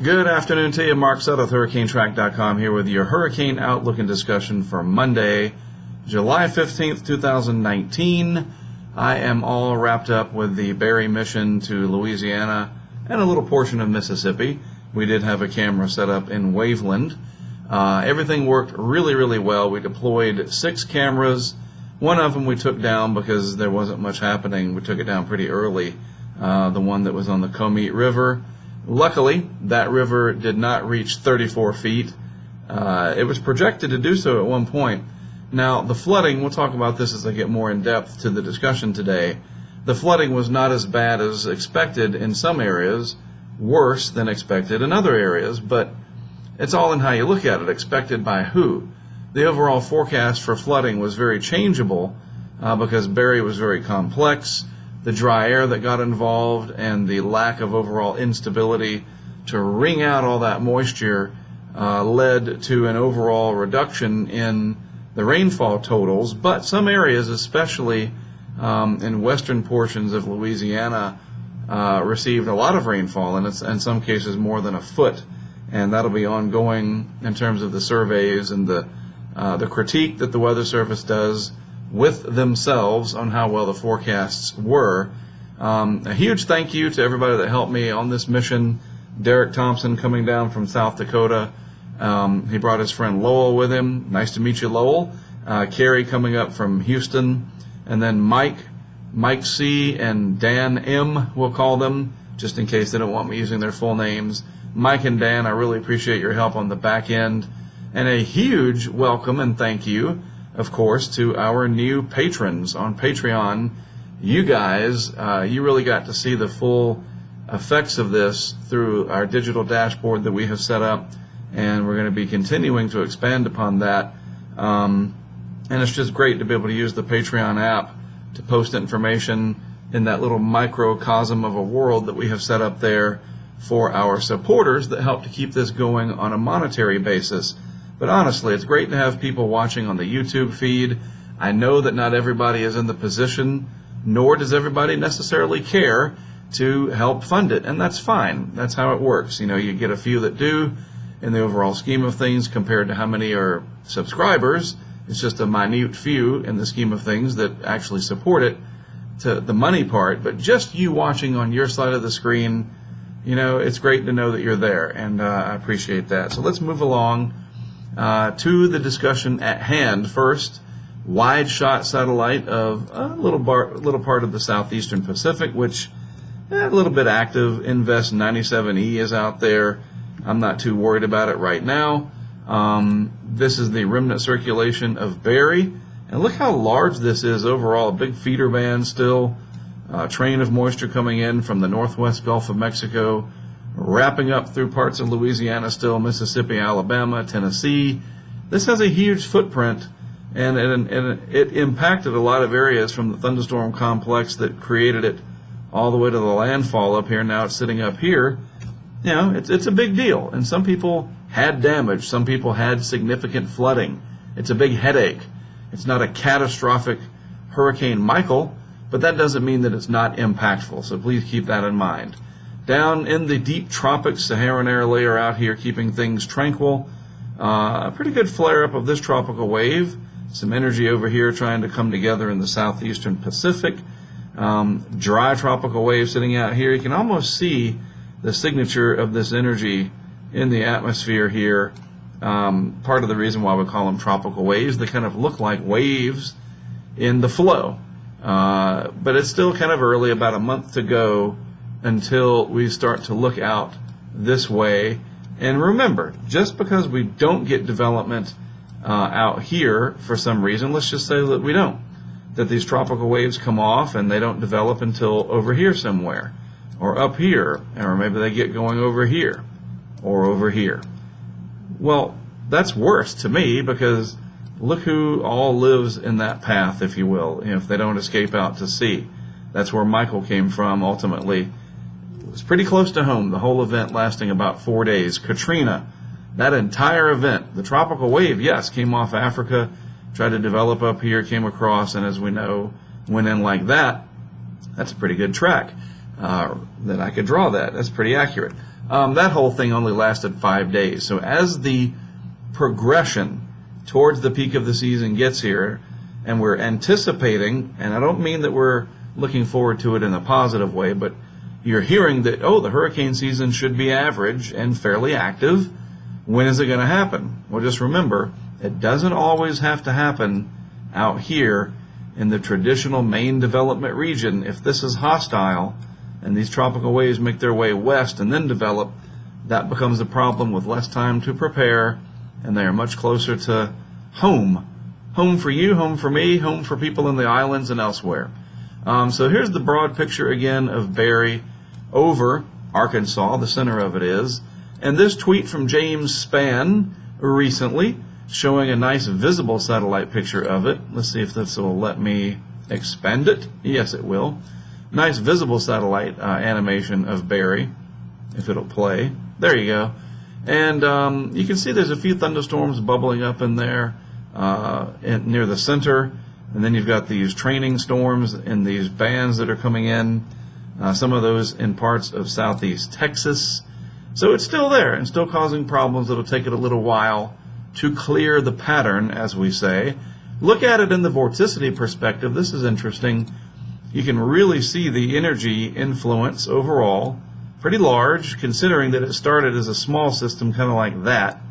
Good afternoon to you. Mark Sutter with HurricaneTrack.com here with your hurricane outlook and discussion for Monday, July 15th, 2019. I am all wrapped up with the Barry mission to Louisiana and a little portion of Mississippi. We did have a camera set up in Waveland. Everything worked really well. We deployed 6 cameras. One of them we took down because there wasn't much happening. We took it down pretty early, the one that was on the Comeet River. Luckily, that river did not reach 34 feet. It was projected to do so at one point. Now, the flooding, we'll talk about this as I get more in depth to the discussion today. The flooding was not as bad as expected in some areas, worse than expected in other areas, but it's all in how you look at it. Expected by who? The overall forecast for flooding was very changeable because Barry was very complex. The dry air that got involved and the lack of overall instability to wring out all that moisture led to an overall reduction in the rainfall totals. But some areas, especially in western portions of Louisiana, received a lot of rainfall, and it's in some cases more than a foot. And that'll be ongoing in terms of the surveys and the critique that the Weather Service does with themselves on how well the forecasts were. A huge thank you to everybody that helped me on this mission. Derek Thompson coming down from South Dakota. He brought his friend Lowell with him. Nice to meet you, Lowell. Carrie coming up from Houston. And then Mike C. and Dan M., we'll call them, just in case they don't want me using their full names. Mike and Dan, I really appreciate your help on the back end. And a huge welcome and thank you, of course, to our new patrons on Patreon. You guys, you really got to see the full effects of this through our digital dashboard that we have set up, and we're going to be continuing to expand upon that. And it's just great to be able to use the Patreon app to post information in that little microcosm of a world that we have set up there for our supporters that help to keep this going on a monetary basis. But honestly, it's great to have people watching on the YouTube feed. I know that not everybody is in the position, nor does everybody necessarily care to help fund it, and that's fine. That's how it works. You know, you get a few that do in the overall scheme of things compared to how many are subscribers. It's just a minute few in the scheme of things that actually support it, to the money part. But just you watching on your side of the screen, you know, it's great to know that you're there, and I appreciate that. So let's move along to the discussion at hand. First, wide shot satellite of a little part of the southeastern Pacific, which a little bit active. Invest 97E is out there. I'm not too worried about it right now. This is the remnant circulation of Barry, and look how large this is overall. A big feeder band still. Train of moisture coming in from the northwest Gulf of Mexico, wrapping up through parts of Louisiana still, Mississippi, Alabama, Tennessee. This has a huge footprint, and it impacted a lot of areas from the thunderstorm complex that created it all the way to the landfall up here. Now it's sitting up here. You know, it's a big deal, and some people had damage. Some people had significant flooding. It's a big headache. It's not a catastrophic Hurricane Michael, but that doesn't mean that it's not impactful, so please keep that in mind. Down in the deep tropics, Saharan air layer out here keeping things tranquil. A pretty good flare-up of this tropical wave. Some energy over here trying to come together in the southeastern Pacific. Dry tropical wave sitting out here. You can almost see the signature of this energy in the atmosphere here. Part of the reason why we call them tropical waves, they kind of look like waves in the flow. But it's still kind of early, about a month to go until we start to look out this way. And remember, just because we don't get development out here for some reason, let's just say that we don't, that these tropical waves come off and they don't develop until over here somewhere, or up here, or maybe they get going over here, or over here. Well, that's worse to me, because look who all lives in that path, if you will, if they don't escape out to sea. That's where Michael came from, ultimately. It was pretty close to home, the whole event lasting about 4 days. Katrina, that entire event, the tropical wave, yes, came off Africa, tried to develop up here, came across, and as we know, went in like that. That's a pretty good track that I could draw that. That's pretty accurate. That whole thing only lasted 5 days. So as the progression towards the peak of the season gets here, and we're anticipating, and I don't mean that we're looking forward to it in a positive way, but you're hearing that, oh, the hurricane season should be average and fairly active. When is it going to happen? Well, just remember, it doesn't always have to happen out here in the traditional main development region. If this is hostile and these tropical waves make their way west and then develop, that becomes a problem with less time to prepare, and they are much closer to home. Home for you, home for me, home for people in the islands and elsewhere. So here's the broad picture again of Barry over Arkansas, the center of it is. And this tweet from James Spann recently showing a nice visible satellite picture of it. Let's see if this will let me expand it. Yes, it will. Nice visible satellite animation of Barry, if it'll play. There you go. And you can see there's a few thunderstorms bubbling up in there near the center. And then you've got these training storms and these bands that are coming in. Some of those in parts of southeast Texas. So it's still there and still causing problems. It'll take it a little while to clear the pattern, as we say. Look at it in the vorticity perspective. This is interesting. You can really see the energy influence overall. Pretty large, considering that it started as a small system kind of like that.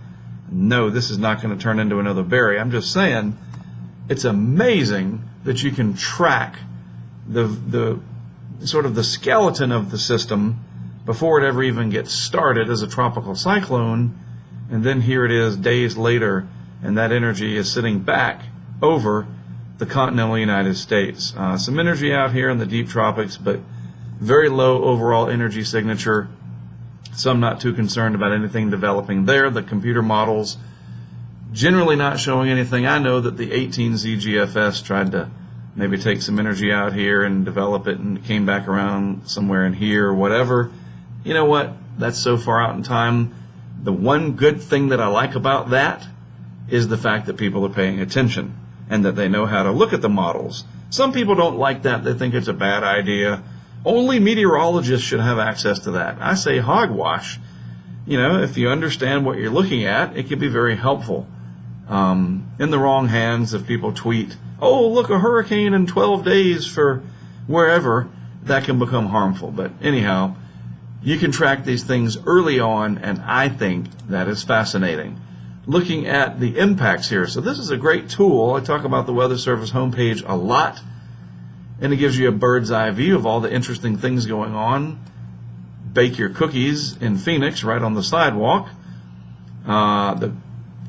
No, this is not going to turn into another Barry. I'm just saying, it's amazing that you can track the sort of the skeleton of the system before it ever even gets started as a tropical cyclone, and then here it is days later, and that energy is sitting back over the continental United States. Some energy out here in the deep tropics, but very low overall energy signature. Some not too concerned about anything developing there. The computer models generally not showing anything. I know that the 18Z GFS tried to maybe take some energy out here and develop it and came back around somewhere in here or whatever. You know what? That's so far out in time. The one good thing that I like about that is the fact that people are paying attention and that they know how to look at the models. Some people don't like that. They think it's a bad idea. Only meteorologists should have access to that. I say hogwash. You know, if you understand what you're looking at, it can be very helpful. In the wrong hands, if people tweet, oh, look, a hurricane in 12 days for wherever, that can become harmful. But anyhow, you can track these things early on, and I think that is fascinating. Looking at the impacts here. So this is a great tool. I talk about the Weather Service homepage a lot, and it gives you a bird's eye view of all the interesting things going on. Bake your cookies in Phoenix right on the sidewalk. The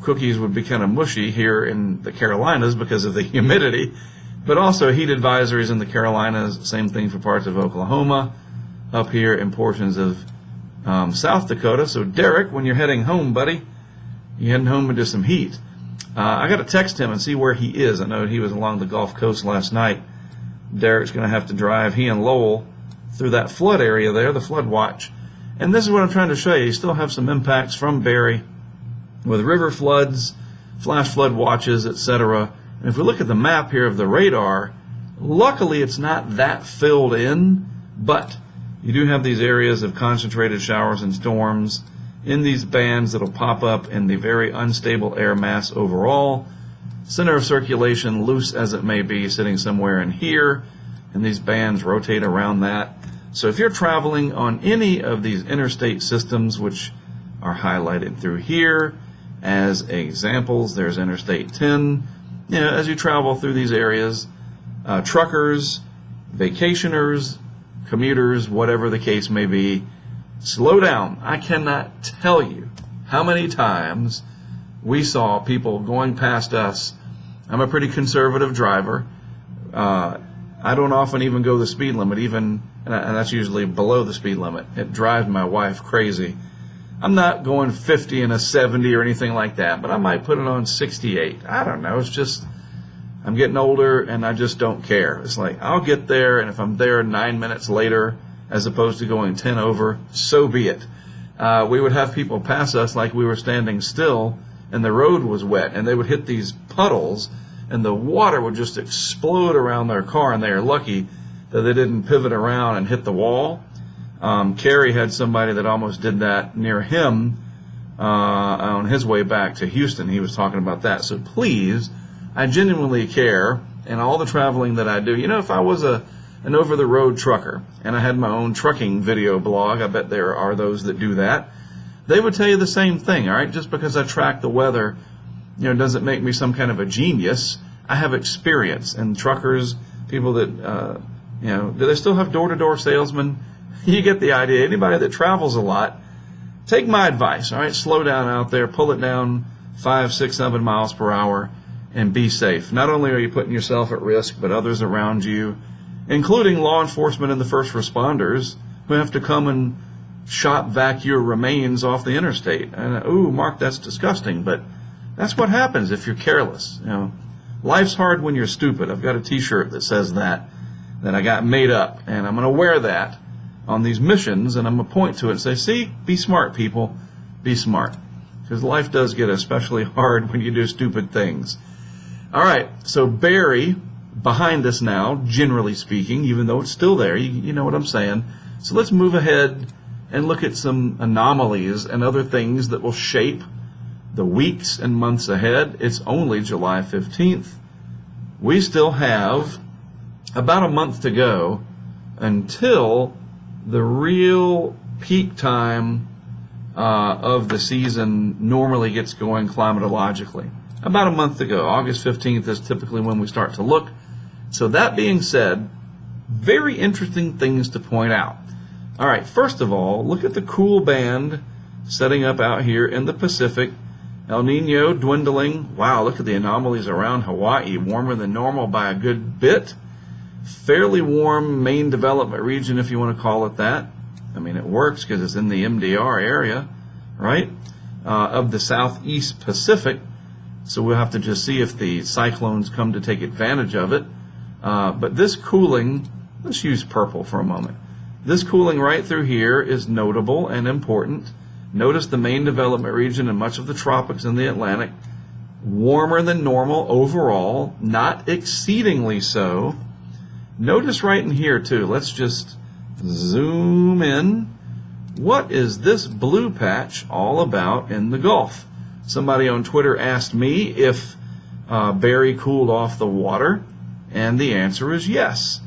cookies would be kind of mushy here in the Carolinas because of the humidity, but also heat advisories in the Carolinas. Same thing for parts of Oklahoma, up here in portions of South Dakota. So Derek, when you're heading home, buddy, you're heading home into some heat. I got to text him and see where he is. I know he was along the Gulf Coast last night. Derek's going to have to drive, he and Lowell, through that flood area there, the flood watch. And this is what I'm trying to show you. You still have some impacts from Barry with river floods, flash flood watches, etc. And if we look at the map here of the radar, luckily it's not that filled in, but you do have these areas of concentrated showers and storms in these bands that'll pop up in the very unstable air mass overall. Center of circulation, loose as it may be, sitting somewhere in here, and these bands rotate around that. So if you're traveling on any of these interstate systems, which are highlighted through here as examples, there's Interstate 10. You know, as you travel through these areas, truckers, vacationers, commuters, whatever the case may be, slow down. I cannot tell you how many times we saw people going past us. I'm a pretty conservative driver. I don't often even go the speed limit, and that's usually below the speed limit. It drives my wife crazy. I'm not going 50 and a 70 or anything like that, but I might put it on 68. I don't know. It's just, I'm getting older and I just don't care. It's like, I'll get there, and if I'm there 9 minutes later as opposed to going 10 over, so be it. We would have people pass us like we were standing still and the road was wet, and they would hit these puddles and the water would just explode around their car, and they are lucky that they didn't pivot around and hit the wall. Kerry had somebody that almost did that near him on his way back to Houston. He was talking about that. So please, I genuinely care, and all the traveling that I do. You know, if I was an over-the-road trucker and I had my own trucking video blog, I bet there are those that do that, they would tell you the same thing, all right? Just because I track the weather, you know, doesn't make me some kind of a genius. I have experience, and truckers, people that, you know, do they still have door-to-door salesmen? You get the idea. Anybody that travels a lot, take my advice, all right? Slow down out there, pull it down 5, 6, 7 miles per hour, and be safe. Not only are you putting yourself at risk, but others around you, including law enforcement and the first responders, who have to come and shop vac your remains off the interstate. And ooh, Mark, that's disgusting, but that's what happens if you're careless. You know, life's hard when you're stupid. I've got a T-shirt that says that I got made up, and I'm going to wear that on these missions, and I'm going to point to it and say, see, be smart, people, be smart. Because life does get especially hard when you do stupid things. All right, so Barry, behind us now, generally speaking, even though it's still there, you know what I'm saying. So let's move ahead and look at some anomalies and other things that will shape the weeks and months ahead. It's only July 15th. We still have about a month to go until the real peak time of the season normally gets going climatologically. About a month to go. August 15th is typically when we start to look. So that being said, very interesting things to point out. All right, first of all, look at the cool band setting up out here in the Pacific. El Nino dwindling. Wow, look at the anomalies around Hawaii. Warmer than normal by a good bit. Fairly warm main development region, if you want to call it that. I mean, it works because it's in the MDR area, right, of the Southeast Pacific. So we'll have to just see if the cyclones come to take advantage of it. But this cooling, let's use purple for a moment. This cooling right through here is notable and important. Notice the main development region and much of the tropics in the Atlantic. Warmer than normal overall, not exceedingly so. Notice right in here too, let's just zoom in. What is this blue patch all about in the Gulf? Somebody on Twitter asked me if Barry cooled off the water, and the answer is yes.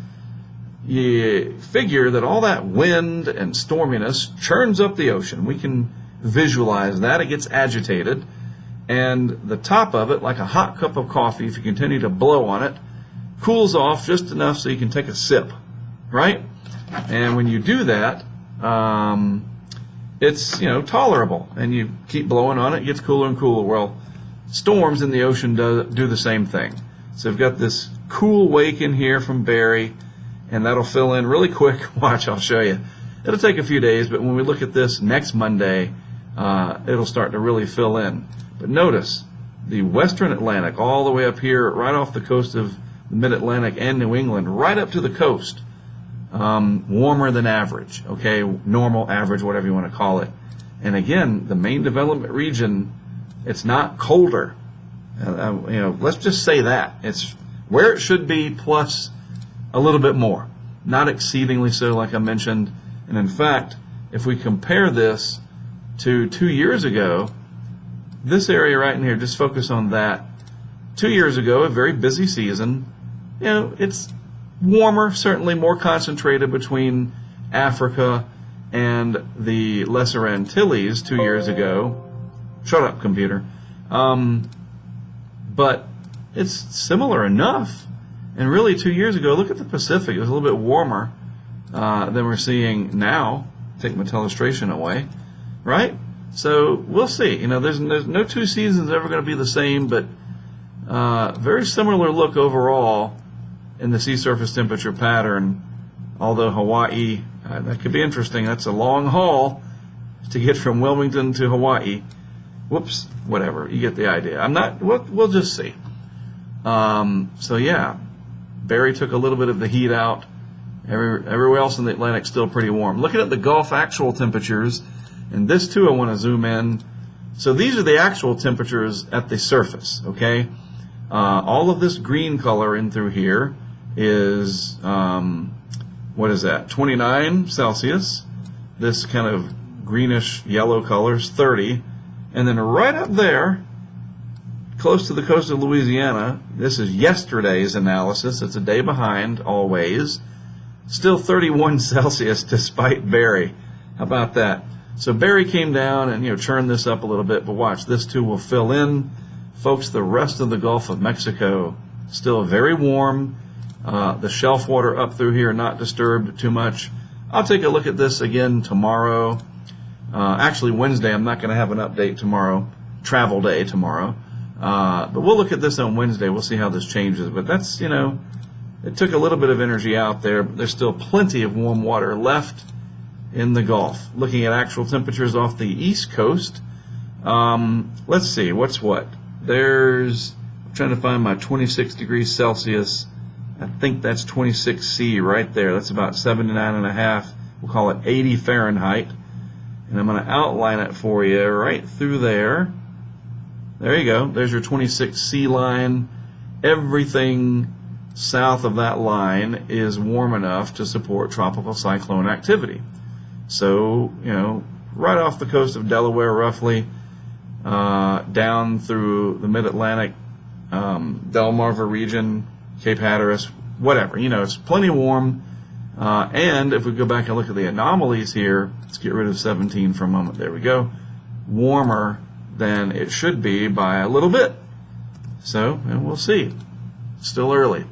You figure that all that wind and storminess churns up the ocean. We can visualize that. It gets agitated, and the top of it, like a hot cup of coffee, if you continue to blow on it, cools off just enough so you can take a sip, right? And when you do that, it's, you know, tolerable, and you keep blowing on it, it gets cooler and cooler. Well, storms in the ocean do the same thing. So we've got this cool wake in here from Barry, and that'll fill in really quick. Watch, I'll show you. It'll take a few days, but when we look at this next Monday, it'll start to really fill in. But notice the western Atlantic, all the way up here, right off the coast of the mid-Atlantic and New England, right up to the coast. Warmer than average, okay, normal, average, whatever you want to call it. And again, the main development region, it's not colder. You know, let's just say that. It's where it should be plus a little bit more. Not exceedingly so, like I mentioned. And in fact, if we compare this to 2 years ago, this area right in here, just focus on that. 2 years ago, a very busy season. You know, it's warmer, certainly more concentrated between Africa and the Lesser Antilles 2 years ago. Shut up, computer. But it's similar enough. And really 2 years ago, look at the Pacific. It was a little bit warmer than we're seeing now. Take my illustration away, right? So we'll see. You know, there's no two seasons ever going to be the same, but very similar look overall in the sea surface temperature pattern. Although Hawaii, that could be interesting. That's a long haul to get from Wilmington to Hawaii. Whoops, whatever. You get the idea. We'll just see. So yeah, Barry took a little bit of the heat out. Everywhere else in the Atlantic still pretty warm. Looking at the Gulf actual temperatures, and this too I want to zoom in. So these are the actual temperatures at the surface, okay? All of this green color in through here is, what is that, 29 Celsius. this kind of greenish yellow colors, 30. And then right up there, close to the coast of Louisiana, this is yesterday's analysis. It's a day behind, always. Still 31 Celsius despite Barry. How about that? So Barry came down and churned this up a little bit, but watch, this too will fill in. Folks, the rest of the Gulf of Mexico still very warm. The shelf water up through here not disturbed too much. I'll take a look at this again tomorrow. Actually, Wednesday. I'm not going to have an update tomorrow. Travel day tomorrow. But we'll look at this on Wednesday. We'll see how this changes. But that's, it took a little bit of energy out there. But there's still plenty of warm water left in the Gulf. Looking at actual temperatures off the East Coast. Let's see. What's what? I'm trying to find my 26 degrees Celsius. I think that's 26 C right there. That's about 79.5. We'll call it 80 Fahrenheit. And I'm going to outline it for you right through there. There you go. There's your 26 C line. Everything south of that line is warm enough to support tropical cyclone activity. So, right off the coast of Delaware, roughly, down through the Mid-Atlantic, Delmarva region, Cape Hatteras, whatever. It's plenty warm. And if we go back and look at the anomalies here, let's get rid of 17 for a moment. There we go. Warmer than it should be by a little bit. So, we'll see. Still early.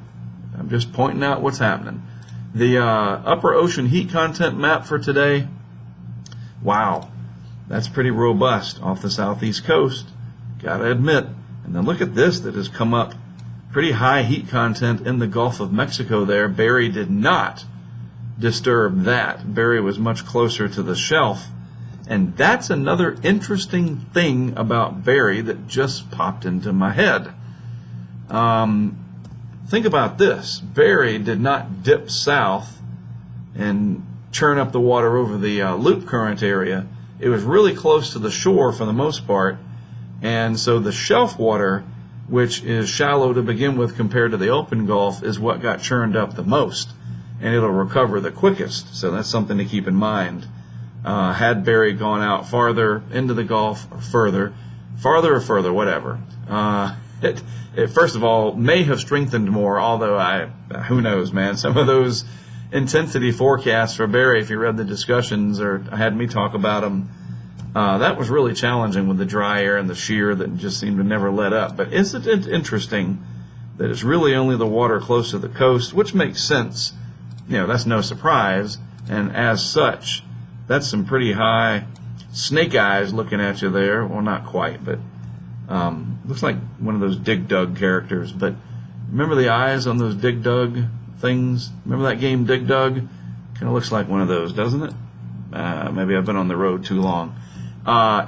I'm just pointing out what's happening. The upper ocean heat content map for today, wow, that's pretty robust off the southeast coast, gotta admit. And then look at this that has come up. Pretty high heat content in the Gulf of Mexico there. Barry did not disturb that. Barry was much closer to the shelf. And that's another interesting thing about Barry that just popped into my head. Think about this. Barry did not dip south and churn up the water over the loop current area. It was really close to the shore for the most part. And so the shelf water, which is shallow to begin with compared to the open Gulf, is what got churned up the most. And it'll recover the quickest. So that's something to keep in mind. Had Barry gone out farther into the Gulf or farther or further, whatever, it first of all may have strengthened more, although who knows, man. Some of those intensity forecasts for Barry, if you read the discussions or had me talk about them, that was really challenging with the dry air and the shear that just seemed to never let up. But isn't it interesting that it's really only the water close to the coast, which makes sense. That's no surprise. And as such, that's some pretty high snake eyes looking at you there. Well, not quite, but looks like one of those Dig Dug characters. But remember the eyes on those Dig Dug things? Remember that game Dig Dug? Kind of looks like one of those, doesn't it? Maybe I've been on the road too long.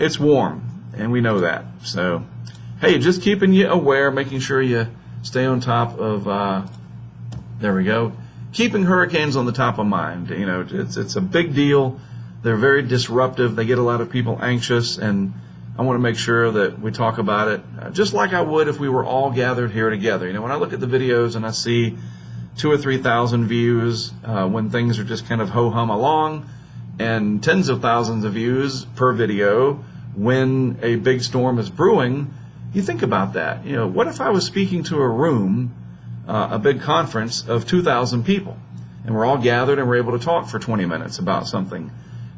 It's warm, and we know that. So, hey, just keeping you aware, making sure you stay on top of, there we go, keeping hurricanes on the top of mind. It's a big deal. They're very disruptive. They get a lot of people anxious, and I want to make sure that we talk about it just like I would if we were all gathered here together. When I look at the videos and I see 2,000 or 3,000 views when things are just kind of ho-hum along, and tens of thousands of views per video when a big storm is brewing, you think about that. What if I was speaking to a room, a big conference of 2,000 people, and we're all gathered and we're able to talk for 20 minutes about something?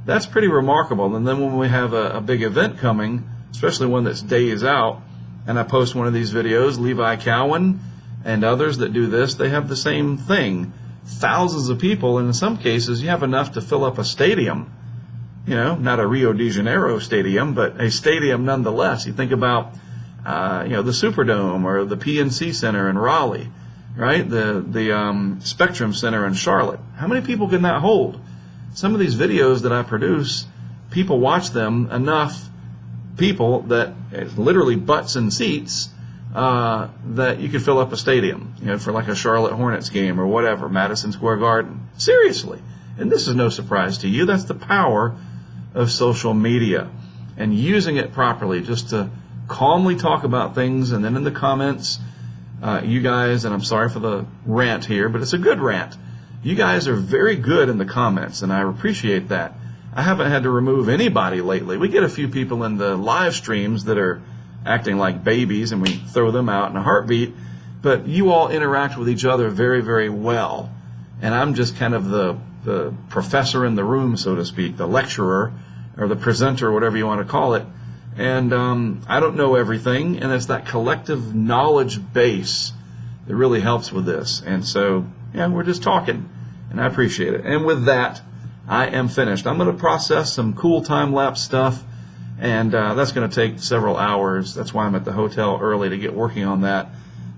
That's pretty remarkable. And then when we have a big event coming, especially one that's days out, and I post one of these videos, Levi Cowan and others that do this, they have the same thing. Thousands of people, and in some cases you have enough to fill up a stadium. Not a Rio de Janeiro stadium, but a stadium nonetheless. You think about the Superdome or the PNC Center in Raleigh, right? The Spectrum Center in Charlotte. How many people can that hold? Some of these videos that I produce, people watch them enough people that it's literally butts and seats that you could fill up a stadium, for like a Charlotte Hornets game or whatever, Madison Square Garden. Seriously. And this is no surprise to you. That's the power of social media and using it properly just to calmly talk about things. And then in the comments, you guys, and I'm sorry for the rant here, but it's a good rant. You guys are very good in the comments, and I appreciate that. I haven't had to remove anybody lately. We get a few people in the live streams that are acting like babies, and we throw them out in a heartbeat. But you all interact with each other very, very well. And I'm just kind of the professor in the room, so to speak, the lecturer or the presenter, whatever you want to call it. And I don't know everything, and it's that collective knowledge base that really helps with this. And so, yeah, we're just talking, and I appreciate it. And with that, I am finished. I'm going to process some cool time-lapse stuff, and that's going to take several hours. That's why I'm at the hotel early to get working on that.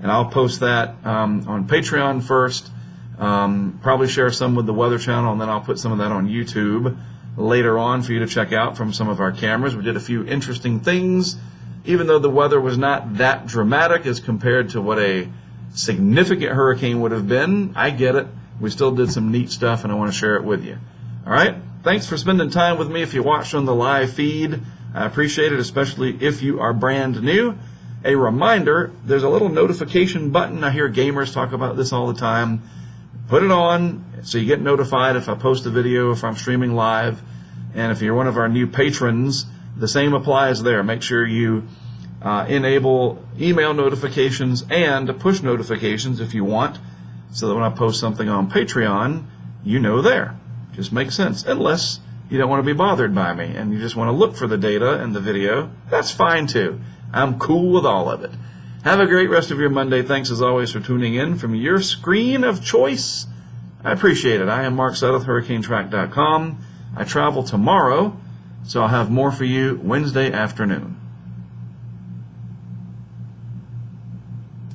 And I'll post that on Patreon first, probably share some with the Weather Channel, and then I'll put some of that on YouTube later on for you to check out from some of our cameras. We did a few interesting things, even though the weather was not that dramatic as compared to what a significant hurricane would have been. I get it. We still did some neat stuff, and I want to share it with you. All right? Thanks for spending time with me. If you watched on the live feed, I appreciate it, especially if you are brand new. A reminder, there's a little notification button. I hear gamers talk about this all the time. Put it on so you get notified if I post a video, if I'm streaming live. And if you're one of our new patrons, the same applies there. Make sure you enable email notifications and push notifications if you want, so that when I post something on Patreon, you know there. Just makes sense. Unless you don't want to be bothered by me and you just want to look for the data and the video, that's fine too. I'm cool with all of it. Have a great rest of your Monday. Thanks as always for tuning in from your screen of choice. I appreciate it. I am Mark Sudduth, HurricaneTrack.com. I travel tomorrow, so I'll have more for you Wednesday afternoon.